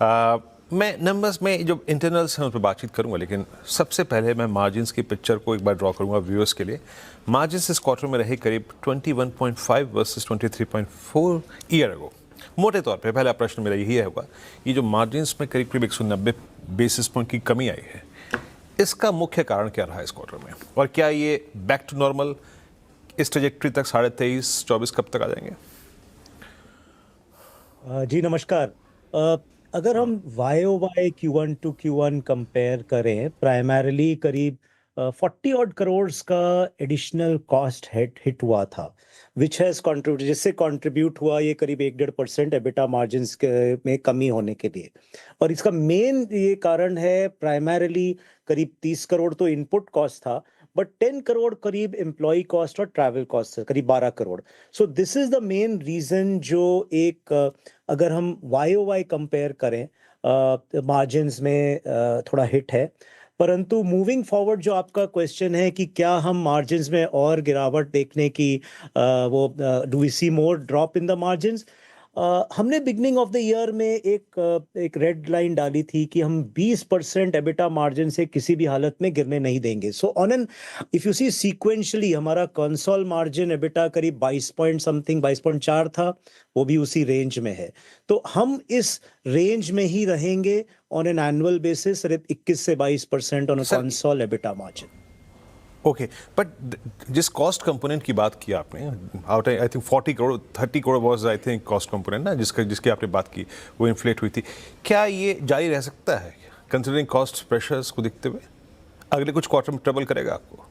मैं नंबर्स में जो इंटरनल्स हैं उन पर बातचीत करूंगा, लेकिन सबसे पहले मैं मार्जिन्स की पिक्चर को एक बार ड्रॉ करूंगा व्यूअर्स के लिए। मार्जिन्स इस क्वार्टर में रहे करीब 21.5 वर्सेस 23.4 ईयर अगो। मोटे तौर पे पहला प्रश्न मेरा यही होगा, ये जो मार्जिन्स में करीब करीब 190 बेसिस पॉइंट की कमी आई है, इसका मुख्य कारण क्या रहा इस क्वार्टर में, और क्या ये बैक टू नॉर्मल इस ट्रेजेक्ट्री तक 23.5-24 कब तक आ जाएंगे? जी नमस्कार। अगर हम YOY Q1 to Q1 compare करें, प्राइमरीली करीब 40 ऑड करोड़ का एडिशनल कॉस्ट हिट हुआ था, विच हैज़ कंट्रीब्यूट, जिससे कंट्रीब्यूट हुआ ये करीब 1-1.5% एबिटा मार्जिन्स में कमी होने के लिए। और इसका मेन ये कारण है प्राइमरीली करीब 30 करोड़ तो इनपुट कॉस्ट था, बट 10 करोड़ करीब एम्प्लॉय कॉस्ट और ट्रैवल कॉस्ट है, करीब 12 crore. So this is the main reason जो एक अगर हम YOY कंपेयर करें मार्जिन्स में थोड़ा हिट है। परंतु मूविंग फॉरवर्ड जो आपका क्वेश्चन है कि क्या हम मार्जिन्स में और गिरावट देखने की वो do we see more drop in the margins. हमने बिगनिंग ऑफ द ईयर में एक रेड लाइन डाली थी कि हम 20% एबिटा मार्जिन से किसी भी हालत में गिरने नहीं देंगे। So on an if you see sequentially हमारा कंसोल मार्जिन एबिटा करीब 22 पॉइंट समथिंग 22.4 था, वो भी उसी रेंज में है। तो हम इस रेंज में ही रहेंगे ऑन एन एनुअल बेसिस, 21 से 22% on console EBITDA margin. Okay, but जिस कॉस्ट कंपोनेंट की बात की आपने, out I think 40 crore 30 crore was I think cost component ना, जिसकी आपने बात की, वो इन्फ्लेट हुई थी। क्या ये जारी रह सकता है कंसिडरिंग कॉस्ट प्रेशर्स को देखते हुए? अगले कुछ क्वार्टर में ट्रबल करेगा आपको?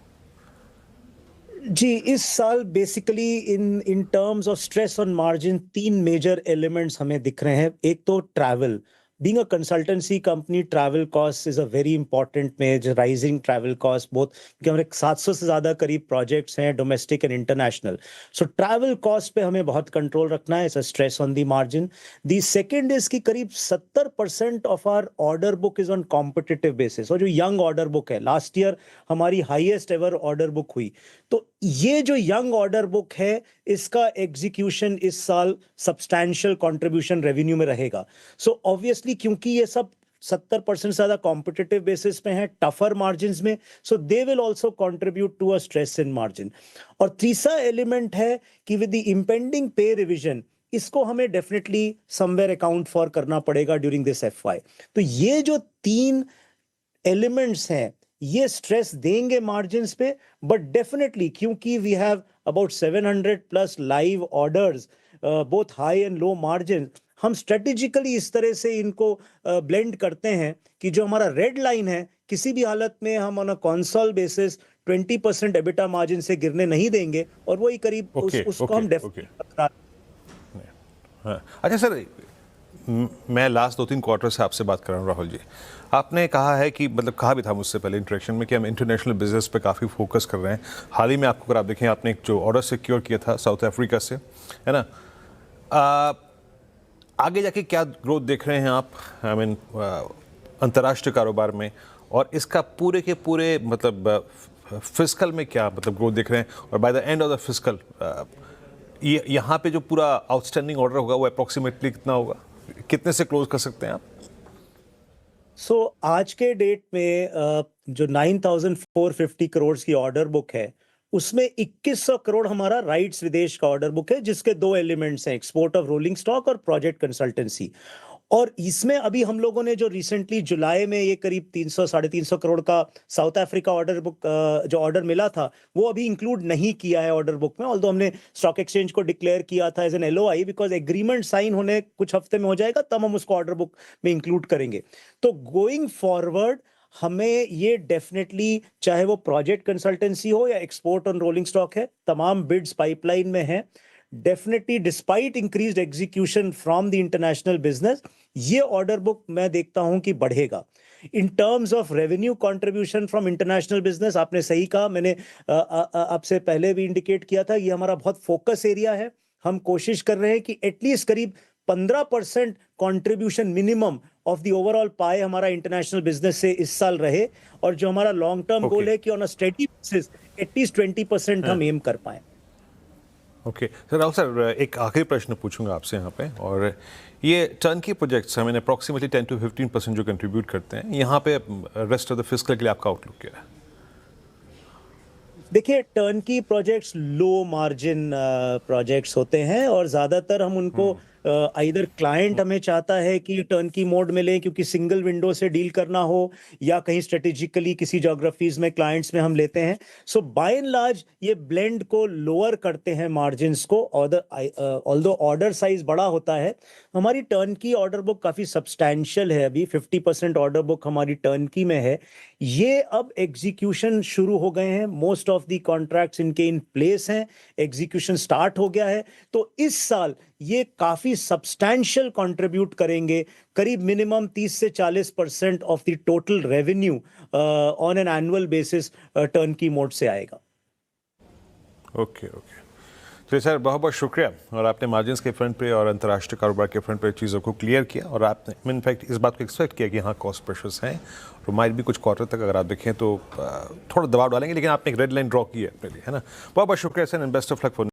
जी, इस साल basically in terms of stress on margin 3 major elements हमें दिख रहे हैं। एक तो travel, being a consultancy company, travel cost is a very important major, rising travel cost both, क्योंकि हमारे 700 से ज्यादा करीब प्रोजेक्ट्स हैं domestic and international. So travel cost पे हमें बहुत कंट्रोल रखना है, it's a stress on the margin. The second is कि करीब 70% of our order book is on competitive basis, और जो यंग ऑर्डर बुक है, लास्ट ईयर हमारी हाईएस्ट एवर ऑर्डर बुक हुई। तो ये जो यंग ऑर्डर बुक है, इसका एग्जीक्यूशन इस साल सब्सटैंशियल कंट्रीब्यूशन रेवेन्यू में रहेगा। सो ऑब्वियसली क्योंकि ये सब 70% से ज्यादा कॉम्पिटिटिव बेसिस पे है, टफर मार्जिन में, so they will also contribute to a stress in margin. और तीसरा एलिमेंट है कि with the impending pay revision, इसको हमें डेफिनेटली समवेयर अकाउंट फॉर करना पड़ेगा ड्यूरिंग दिस FY। तो ये जो 3 एलिमेंट्स हैं, ये स्ट्रेस देंगे मार्जिन्स पे, बट डेफिनेटली क्योंकि we have about 700 plus live orders, both high and low margin, हम स्ट्रेटेजिकली इस तरह से इनको ब्लेंड करते हैं कि जो हमारा रेड लाइन है, किसी भी हालत में हम on a console basis 20% EBITDA margin से गिरने नहीं देंगे, और वही करीब उसको हम डेफिनेटली। हाँ। अच्छा सर, मैं लास्ट 2-3 क्वार्टर से आपसे बात कर रहा हूँ राहुल जी। आपने कहा है कि, मतलब कहा भी था मुझसे पहले इंटरेक्शन में, कि हम इंटरनेशनल बिजनेस पे काफ़ी फोकस कर रहे हैं। हाल ही में आपको अगर आप देखें, आपने एक जो ऑर्डर सिक्योर किया था साउथ अफ्रीका से, है ना, आगे जाके क्या ग्रोथ देख रहे हैं आप, आई मीन अंतर्राष्ट्रीय कारोबार में, और इसका पूरे के पूरे मतलब फिस्कल में क्या मतलब ग्रोथ देख रहे हैं, और by the end of the fiscal ये यहाँ पे जो पूरा आउटस्टैंडिंग ऑर्डर होगा वो अप्रॉक्सीमेटली कितना होगा, कितने से क्लोज कर सकते हैं आप? सो आज के डेट में जो 9,450 करोड़ की ऑर्डर बुक है, उसमें 2100 करोड़ हमारा राइट्स विदेश का ऑर्डर बुक है, जिसके 2 एलिमेंट्स हैं, एक्सपोर्ट ऑफ रोलिंग स्टॉक और प्रोजेक्ट कंसल्टेंसी। और इसमें अभी हम लोगों ने जो रिसेंटली जुलाई में ये करीब 300-350 करोड़ का साउथ अफ्रीका ऑर्डर बुक जो ऑर्डर मिला था, वो अभी इंक्लूड नहीं किया है ऑर्डर बुक में, ऑल्दो हमने स्टॉक एक्सचेंज को डिक्लेयर किया था as an LOI, because agreement sign होने कुछ हफ्ते में हो जाएगा, तब हम उसको ऑर्डर बुक में इंक्लूड करेंगे। तो गोइंग फॉरवर्ड हमें ये डेफिनेटली, चाहे वो प्रोजेक्ट कंसल्टेंसी हो या एक्सपोर्ट ऑन रोलिंग स्टॉक है, तमाम बिड्स पाइपलाइन में है। Definitely despite increased execution from the international business, ये ऑर्डर बुक मैं देखता हूं कि बढ़ेगा। इन terms of revenue contribution from international business, आपने सही कहा, मैंने आपसे पहले भी इंडिकेट किया था, ये हमारा बहुत फोकस एरिया है। हम कोशिश कर रहे हैं कि एटलीस्ट करीब 15% contribution minimum of the overall पाए हमारा इंटरनेशनल बिजनेस से इस साल रहे, और जो हमारा लॉन्ग टर्म गोल है कि on a steady basis at least 20% हम एम कर पाए। ओके सर, राहुल सर, एक आखिरी प्रश्न पूछूंगा आपसे यहाँ पे, और ये टर्नकी प्रोजेक्ट्स हमें अप्रॉक्सीमेटली 10 to 15% जो कंट्रीब्यूट करते हैं, यहाँ पे रेस्ट ऑफ द फिस्कल के लिए आपका आउटलुक क्या है? देखिए, turnkey projects low margin projects होते हैं और ज्यादातर हम उनको आइदर क्लाइंट हमें चाहता है कि टर्नकी मोड में लें क्योंकि सिंगल विंडो से डील करना हो, या कहीं स्ट्रेटेजिकली किसी ज्योग्राफीज में क्लाइंट्स में हम लेते हैं। सो बाय एंड लार्ज ये ब्लेंड को लोअर करते हैं मार्जिन्स को, ऑल्दो ऑर्डर साइज बड़ा होता है। हमारी टर्नकी ऑर्डर बुक काफी सब्सटैंशियल है, अभी 50% ऑर्डर बुक हमारी टर्नकी में है। ये अब एग्जीक्यूशन शुरू हो गए हैं, मोस्ट ऑफ द कॉन्ट्रैक्ट्स इनके इन प्लेस हैं, एग्जीक्यूशन स्टार्ट हो गया है। तो इस साल ये काफी सब्सटैंशियल कंट्रीब्यूट करेंगे, करीब मिनिमम 30 से 40% of the total revenue on an annual basis turnkey mode से आएगा। ओके ओके, तो सर बहुत बहुत शुक्रिया, और आपने मार्जिन्स के फ्रंट पे और अंतर्राष्ट्रीय कारोबार के फ्रंट पे चीज़ों को क्लियर किया, और आपने इनफैक्ट इस बात को एक्सपेक्ट किया कि हाँ कॉस्ट प्रेशर्स हैं और माइट भी कुछ क्वार्टर तक अगर आप देखें तो थोड़ा दबाव डालेंगे, लेकिन आपने एक रेड लाइन ड्रॉ की है अपने लिए, है ना। बहुत बहुत शुक्रिया sir, and best of luck for